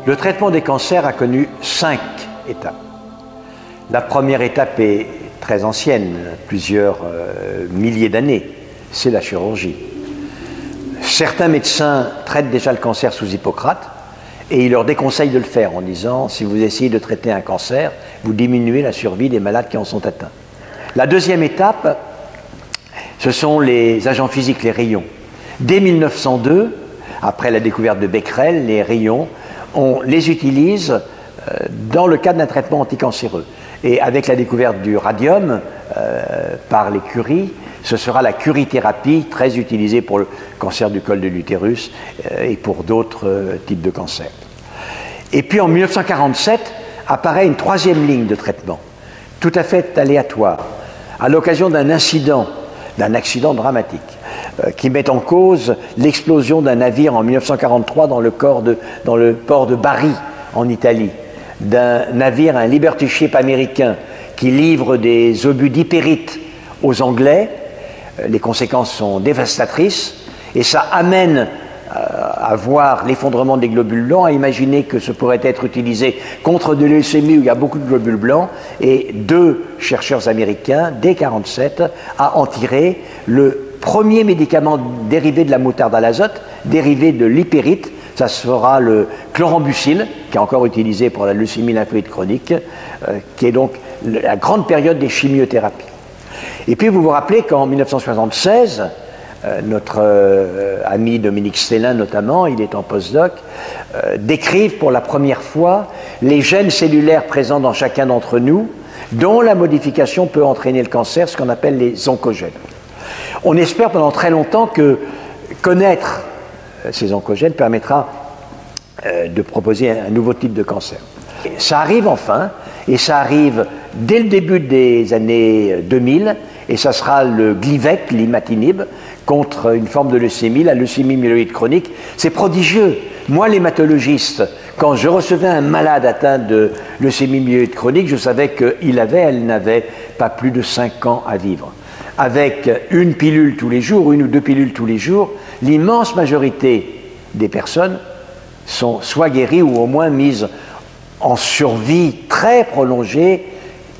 Le traitement des cancers a connu 5 étapes. La première étape est très ancienne, plusieurs milliers d'années, c'est la chirurgie. Certains médecins traitent déjà le cancer sous Hippocrate et ils leur déconseillent de le faire en disant si vous essayez de traiter un cancer, vous diminuez la survie des malades qui en sont atteints. La deuxième étape, ce sont les agents physiques, les rayons. Dès 1902, après la découverte de Becquerel, les rayons, on les utilise dans le cadre d'un traitement anticancéreux. Et avec la découverte du radium par les Curie, ce sera la curithérapie très utilisée pour le cancer du col de l'utérus et pour d'autres types de cancers. Et puis en 1947, apparaît une troisième ligne de traitement, tout à fait aléatoire, à l'occasion d'un accident dramatique, qui met en cause l'explosion d'un navire en 1943 dans le port de Bari, en Italie, d'un navire, un Liberty Ship américain, qui livre des obus d'hypérite aux Anglais. Les conséquences sont dévastatrices et ça amène à voir l'effondrement des globules blancs, à imaginer que ce pourrait être utilisé contre de leucémie où il y a beaucoup de globules blancs, et 2 chercheurs américains, dès 1947, en tiré le premier médicament dérivé de la moutarde à l'azote, dérivé de l'hypérite. Ça sera le chlorambucil, qui est encore utilisé pour la leucémie lymphoïde chronique, qui est donc la grande période des chimiothérapies. Et puis vous vous rappelez qu'en 1976, notre ami Dominique Stellin notamment, il est en postdoc, décrivent pour la première fois les gènes cellulaires présents dans chacun d'entre nous, dont la modification peut entraîner le cancer, ce qu'on appelle les oncogènes. On espère pendant très longtemps que connaître ces oncogènes permettra de proposer un nouveau type de cancer. Ça arrive enfin, et ça arrive dès le début des années 2000, et ça sera le Glivec, l'imatinib, contre une forme de leucémie, la leucémie myéloïde chronique. C'est prodigieux. Moi, l'hématologiste, quand je recevais un malade atteint de leucémie myéloïde chronique, je savais elle n'avait pas plus de 5 ans à vivre. Avec une pilule tous les jours, 1 ou 2 pilules tous les jours, l'immense majorité des personnes sont soit guéries ou au moins mises en survie très prolongée,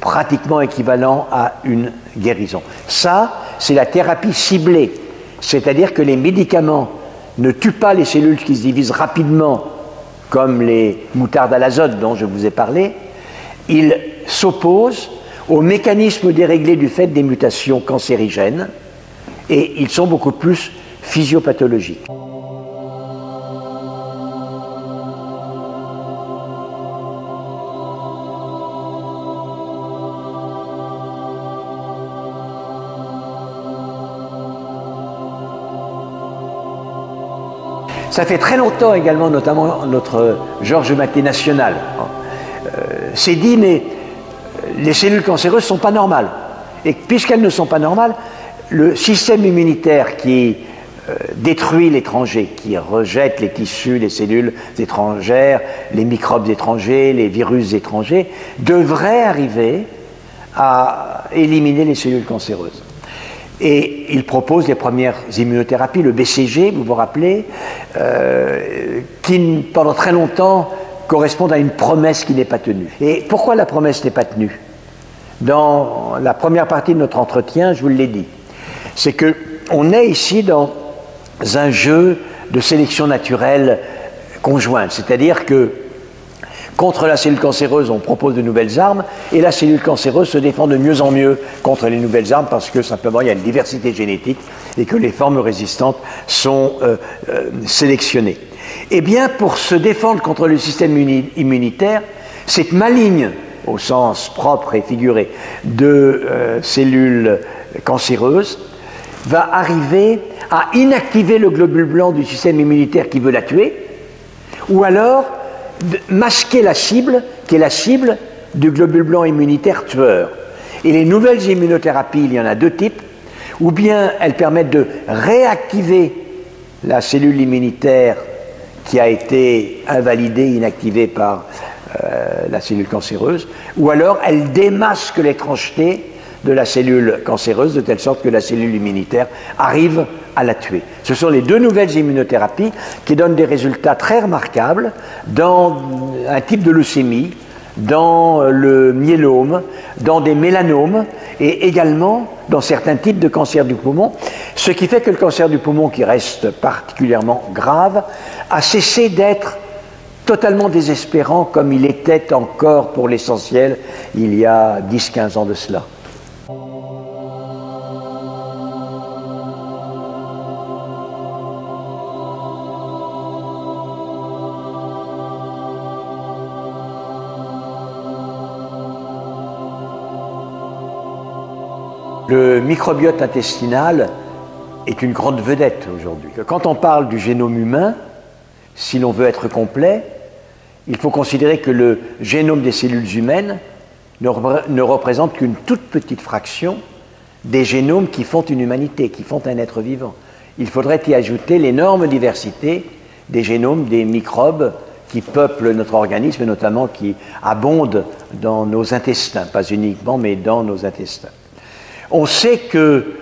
pratiquement équivalent à une guérison. Ça, c'est la thérapie ciblée, c'est-à-dire que les médicaments ne tuent pas les cellules qui se divisent rapidement, comme les moutardes à l'azote dont je vous ai parlé. Ils s'opposent au mécanisme déréglé du fait des mutations cancérigènes et ils sont beaucoup plus physiopathologiques. Ça fait très longtemps également, notamment notre Georges Maté national, s'est dit mais les cellules cancéreuses ne sont pas normales. Et puisqu'elles ne sont pas normales, le système immunitaire qui détruit l'étranger, qui rejette les tissus, les cellules étrangères, les microbes étrangers, les virus étrangers, devrait arriver à éliminer les cellules cancéreuses. Et il propose les premières immunothérapies, le BCG, vous vous rappelez, qui pendant très longtemps correspondent à une promesse qui n'est pas tenue. Et pourquoi la promesse n'est pas tenue? Dans la première partie de notre entretien, je vous l'ai dit, c'est qu'on est ici dans un jeu de sélection naturelle conjointe, c'est-à-dire que contre la cellule cancéreuse, on propose de nouvelles armes et la cellule cancéreuse se défend de mieux en mieux contre les nouvelles armes parce que simplement il y a une diversité génétique et que les formes résistantes sont sélectionnées. Eh bien, pour se défendre contre le système immunitaire, cette maligne, au sens propre et figuré, de cellules cancéreuses va arriver à inactiver le globule blanc du système immunitaire qui veut la tuer, ou alors masquer la cible, qui est la cible du globule blanc immunitaire tueur. Et les nouvelles immunothérapies, il y en a 2 types, ou bien elles permettent de réactiver la cellule immunitaire qui a été invalidée, inactivée par la cellule cancéreuse, ou alors elles démasquent l'étrangeté de la cellule cancéreuse de telle sorte que la cellule immunitaire arrive à la tuer. Ce sont les deux nouvelles immunothérapies qui donnent des résultats très remarquables dans un type de leucémie, dans le myélome, dans des mélanomes et également dans certains types de cancers du poumon, ce qui fait que le cancer du poumon, qui reste particulièrement grave, a cessé d'être totalement désespérant comme il était encore pour l'essentiel il y a 10-15 ans de cela. Le microbiote intestinal est une grande vedette aujourd'hui. Quand on parle du génome humain, si l'on veut être complet, il faut considérer que le génome des cellules humaines ne représente qu'une toute petite fraction des génomes qui font une humanité, qui font un être vivant. Il faudrait y ajouter l'énorme diversité des génomes des microbes qui peuplent notre organisme et notamment qui abondent dans nos intestins, pas uniquement, mais dans nos intestins. On sait que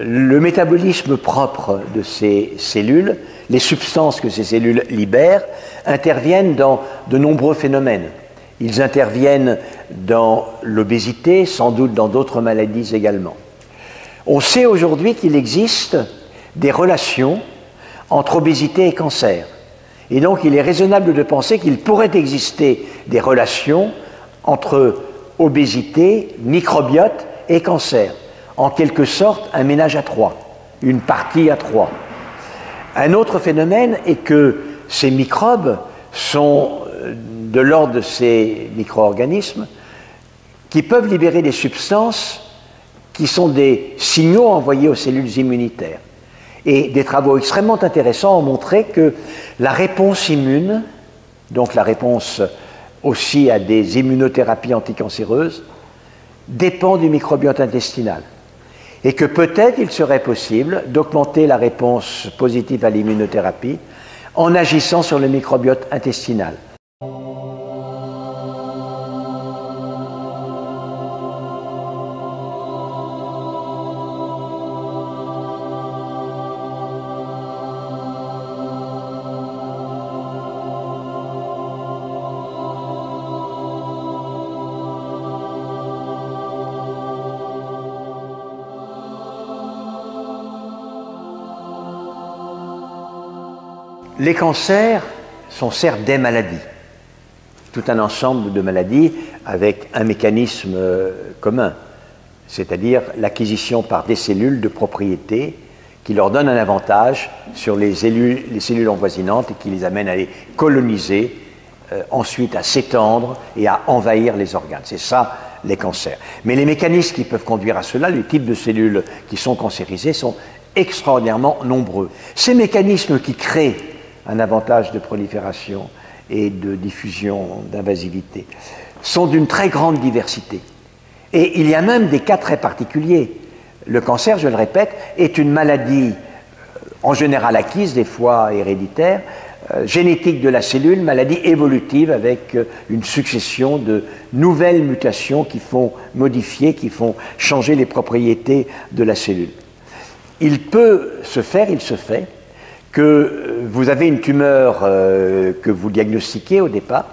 le métabolisme propre de ces cellules, les substances que ces cellules libèrent, interviennent dans de nombreux phénomènes. Ils interviennent dans l'obésité, sans doute dans d'autres maladies également. On sait aujourd'hui qu'il existe des relations entre obésité et cancer. Et donc il est raisonnable de penser qu'il pourrait exister des relations entre obésité, microbiote et cancer. En quelque sorte, un ménage à trois, une partie à trois. Un autre phénomène est que ces microbes sont de l'ordre de ces micro-organismes qui peuvent libérer des substances qui sont des signaux envoyés aux cellules immunitaires. Et des travaux extrêmement intéressants ont montré que la réponse immune, donc la réponse aussi à des immunothérapies anticancéreuses, dépend du microbiote intestinal. Et que peut-être il serait possible d'augmenter la réponse positive à l'immunothérapie en agissant sur le microbiote intestinal. Les cancers sont certes des maladies, tout un ensemble de maladies avec un mécanisme commun, c'est-à-dire l'acquisition par des cellules de propriétés qui leur donnent un avantage sur les cellules envoisinantes et qui les amènent à les coloniser, ensuite à s'étendre et à envahir les organes. C'est ça les cancers. Mais les mécanismes qui peuvent conduire à cela, les types de cellules qui sont cancérisées sont extraordinairement nombreux. Ces mécanismes qui créent un avantage de prolifération et de diffusion, d'invasivité, sont d'une très grande diversité. Et il y a même des cas très particuliers. Le cancer, je le répète, est une maladie en général acquise, des fois héréditaire, génétique de la cellule, maladie évolutive avec une succession de nouvelles mutations qui font modifier, qui font changer les propriétés de la cellule. Il peut se faire, il se fait, que vous avez une tumeur que vous diagnostiquez au départ,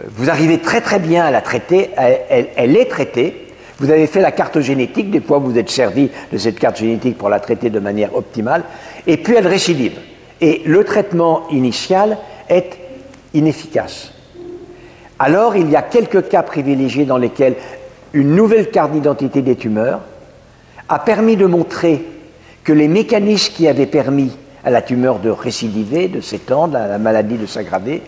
vous arrivez très très bien à la traiter, elle est traitée, vous avez fait la carte génétique, des fois vous êtes servi de cette carte génétique pour la traiter de manière optimale, et puis elle récidive. Et le traitement initial est inefficace. Alors il y a quelques cas privilégiés dans lesquels une nouvelle carte d'identité des tumeurs a permis de montrer que les mécanismes qui avaient permis à la tumeur de récidiver, de s'étendre, à la maladie de s'aggraver,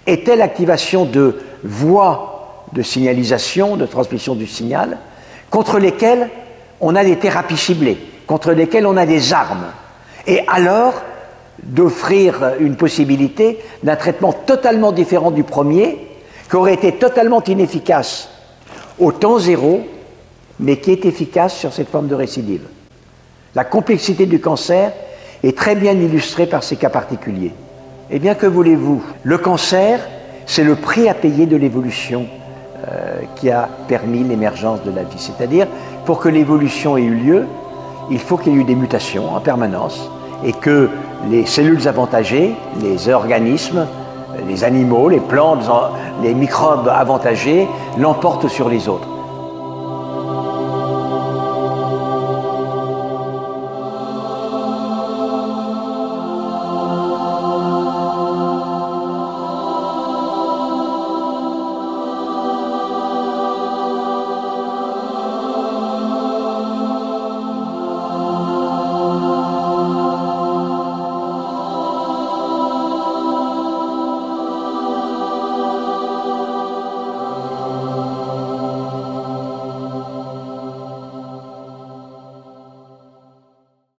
était l'activation de voies de signalisation, de transmission du signal, contre lesquelles on a des thérapies ciblées, contre lesquelles on a des armes. Et alors, d'offrir une possibilité d'un traitement totalement différent du premier, qui aurait été totalement inefficace au temps zéro, mais qui est efficace sur cette forme de récidive. La complexité du cancer est très bien illustrée par ces cas particuliers. Eh bien, que voulez-vous? Le cancer, c'est le prix à payer de l'évolution qui a permis l'émergence de la vie. C'est-à-dire, pour que l'évolution ait eu lieu, il faut qu'il y ait eu des mutations en permanence et que les cellules avantagées, les organismes, les animaux, les plantes, les microbes avantagés l'emportent sur les autres.